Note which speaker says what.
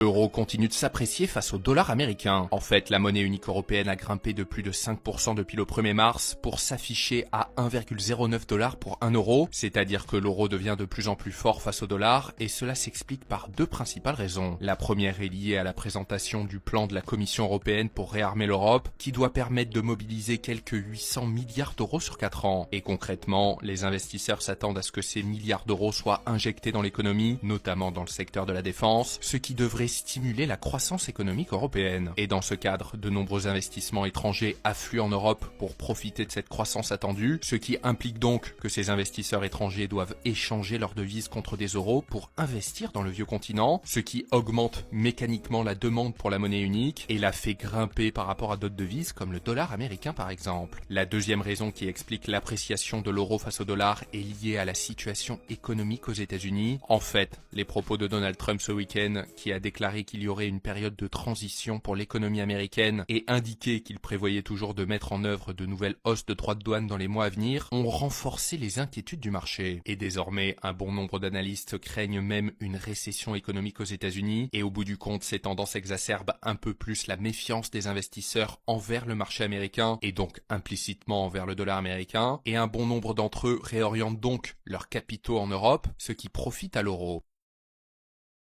Speaker 1: L'euro continue de s'apprécier face au dollar américain. En fait, la monnaie unique européenne a grimpé de plus de 5% depuis le 1er mars pour s'afficher à 1,09 $ pour 1 euro, c'est-à-dire que l'euro devient de plus en plus fort face au dollar et cela s'explique par deux principales raisons. La première est liée à la présentation du plan de la Commission européenne pour réarmer l'Europe qui doit permettre de mobiliser quelques 800 milliards d'euros sur 4 ans. Et concrètement, les investisseurs s'attendent à ce que ces milliards d'euros soient injectés dans l'économie, notamment dans le secteur de la défense, ce qui devrait stimuler la croissance économique européenne. Et dans ce cadre, de nombreux investissements étrangers affluent en Europe pour profiter de cette croissance attendue, ce qui implique donc que ces investisseurs étrangers doivent échanger leurs devises contre des euros pour investir dans le vieux continent, ce qui augmente mécaniquement la demande pour la monnaie unique et la fait grimper par rapport à d'autres devises comme le dollar américain par exemple. La deuxième raison qui explique l'appréciation de l'euro face au dollar est liée à la situation économique aux États-Unis. En fait, les propos de Donald Trump ce week-end qui a déclaré qu'il y aurait une période de transition pour l'économie américaine et indiqué qu'il prévoyait toujours de mettre en œuvre de nouvelles hausses de droits de douane dans les mois à venir, ont renforcé les inquiétudes du marché. Et désormais, un bon nombre d'analystes craignent même une récession économique aux États-Unis et au bout du compte, ces tendances exacerbent un peu plus la méfiance des investisseurs envers le marché américain et donc implicitement envers le dollar américain et un bon nombre d'entre eux réorientent donc leurs capitaux en Europe, ce qui profite à l'euro.